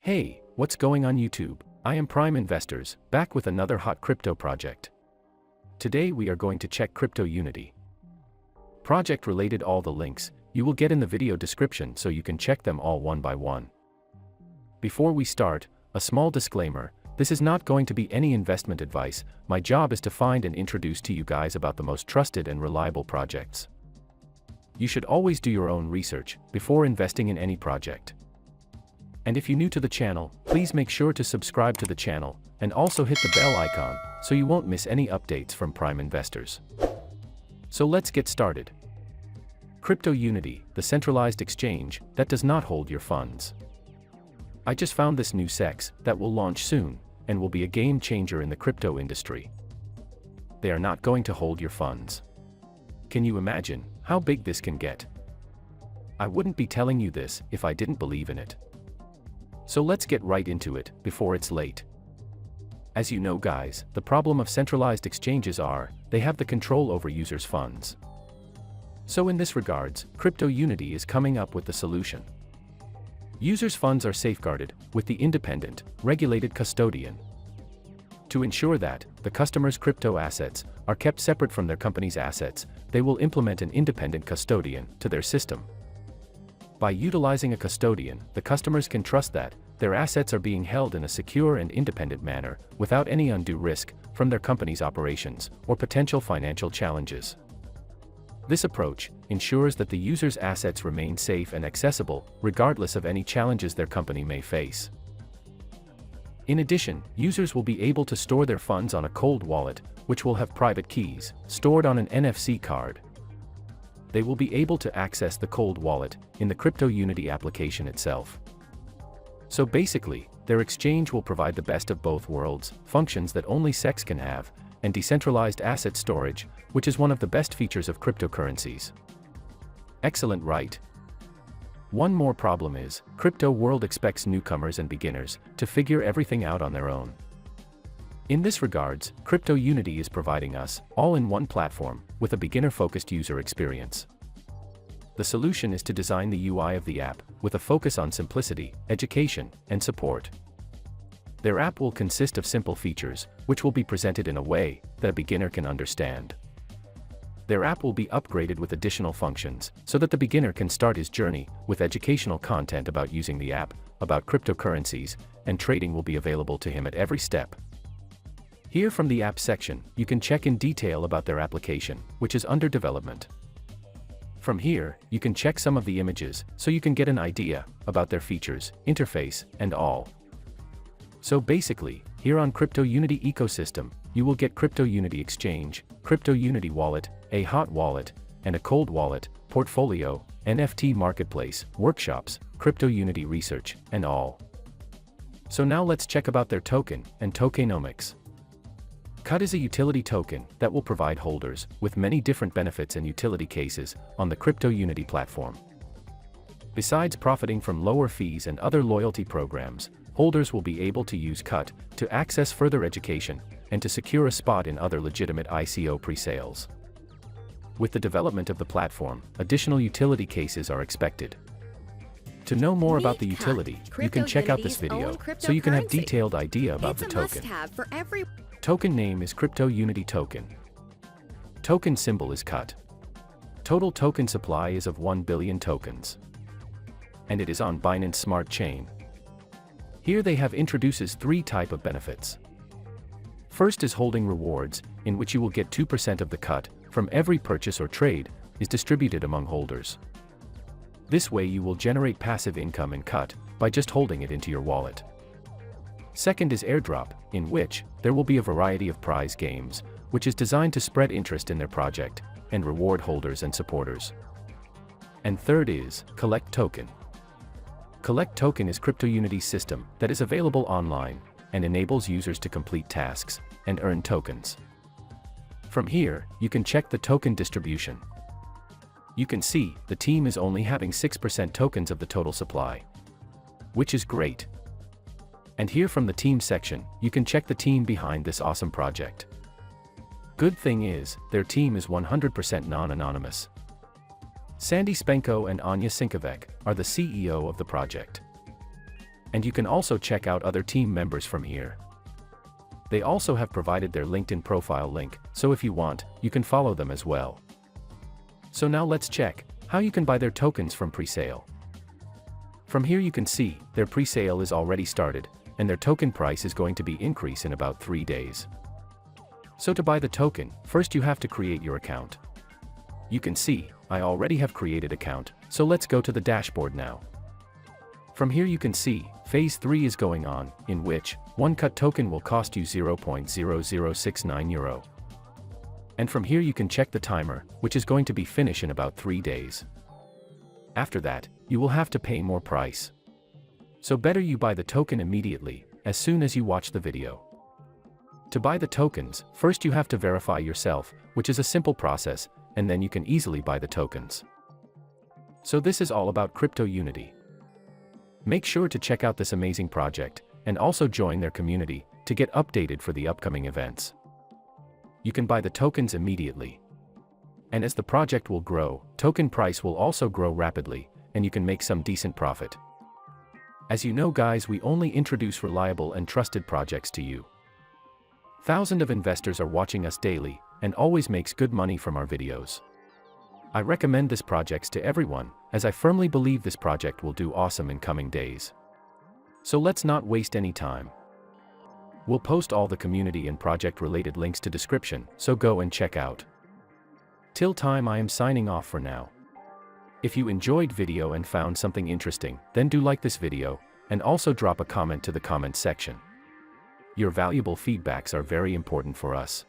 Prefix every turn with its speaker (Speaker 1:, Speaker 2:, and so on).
Speaker 1: Hey, what's going on YouTube? I am Prime Investors, back with another hot crypto project. Today we are going to check CryptoUnity. Project related, all the links you will get in the video description so you can check them all one by one. Before we start, a small disclaimer, this is not going to be any investment advice. My job is to find and introduce to you guys about the most trusted and reliable projects. You should always do your own research before investing in any project. And if you're new to the channel, please make sure to subscribe to the channel, and also hit the bell icon, so you won't miss any updates from Prime Investors. So let's get started. CryptoUnity, the centralized exchange that does not hold your funds. I just found this new SEX that will launch soon, and will be a game changer in the crypto industry. They are not going to hold your funds. Can you imagine how big this can get? I wouldn't be telling you this if I didn't believe in it. So let's get right into it, before it's late. As you know guys, the problem of centralized exchanges are, they have the control over users' funds. So in this regards, CryptoUnity is coming up with the solution. Users' funds are safeguarded with the independent, regulated custodian. To ensure that the customer's crypto assets are kept separate from their company's assets, they will implement an independent custodian to their system. By utilizing a custodian, the customers can trust that their assets are being held in a secure and independent manner, without any undue risk from their company's operations or potential financial challenges. This approach ensures that the user's assets remain safe and accessible, regardless of any challenges their company may face. In addition, users will be able to store their funds on a cold wallet, which will have private keys stored on an NFC card. They will be able to access the cold wallet in the CryptoUnity application itself. So basically, their exchange will provide the best of both worlds, functions that only SEX can have, and decentralized asset storage, which is one of the best features of cryptocurrencies. Excellent, right? One more problem is, crypto world expects newcomers and beginners to figure everything out on their own. In this regards, CryptoUnity is providing us all-in-one platform with a beginner-focused user experience. The solution is to design the UI of the app with a focus on simplicity, education, and support. Their app will consist of simple features, which will be presented in a way that a beginner can understand. Their app will be upgraded with additional functions, so that the beginner can start his journey with educational content about using the app, about cryptocurrencies, and trading will be available to him at every step. Here from the app section, you can check in detail about their application, which is under development. From here, you can check some of the images, so you can get an idea about their features, interface, and all. So basically, here on CryptoUnity ecosystem, you will get CryptoUnity Exchange, CryptoUnity Wallet, a hot wallet, and a cold wallet, portfolio, NFT marketplace, workshops, CryptoUnity research, and all. So now let's check about their token and tokenomics. CUT is a utility token that will provide holders with many different benefits and utility cases on the CryptoUnity platform. Besides profiting from lower fees and other loyalty programs, holders will be able to use CUT to access further education and to secure a spot in other legitimate ICO pre-sales. With the development of the platform, additional utility cases are expected. To know more about the utility, you can check out this video so you can have detailed idea about the token. Token name is CryptoUnity token. Token symbol is CUT. Total token supply is of 1 billion tokens. And it is on Binance Smart Chain. Here they have introduces 3 type of benefits. First is holding rewards, in which you will get 2% of the CUT from every purchase or trade is distributed among holders. This way you will generate passive income in CUT by just holding it into your wallet. Second is airdrop, in which there will be a variety of prize games, which is designed to spread interest in their project and reward holders and supporters. And third is collect token. Collect token is CryptoUnity's system that is available online and enables users to complete tasks and earn tokens. From here, you can check the token distribution. You can see the team is only having 6% tokens of the total supply, which is great. And here from the team section, you can check the team behind this awesome project. Good thing is, their team is 100% non-anonymous. Sandy Spenko and Anya Sinkovec are the CEO of the project. And you can also check out other team members from here. They also have provided their LinkedIn profile link, so if you want, you can follow them as well. So now let's check how you can buy their tokens from Presale. From here you can see, their Presale is already started, and their token price is going to be increased in about 3 days. So to buy the token, first you have to create your account. You can see, I already have created account, so let's go to the dashboard now. From here you can see, phase 3 is going on, in which, 1 cut token will cost you €0.0069. And from here you can check the timer, which is going to be finished in about 3 days. After that, you will have to pay more price. So better you buy the token immediately, as soon as you watch the video. To buy the tokens, first you have to verify yourself, which is a simple process, and then you can easily buy the tokens. So this is all about CryptoUnity. Make sure to check out this amazing project, and also join their community, to get updated for the upcoming events. You can buy the tokens immediately. And as the project will grow, token price will also grow rapidly, and you can make some decent profit. As you know guys, we only introduce reliable and trusted projects to you. Thousands of investors are watching us daily, and always makes good money from our videos. I recommend this project to everyone, as I firmly believe this project will do awesome in coming days. So let's not waste any time. We'll post all the community and project related links to description, so go and check out. Till time I am signing off for now. If you enjoyed video and found something interesting, then do like this video, and also drop a comment to the comment section. Your valuable feedbacks are very important for us.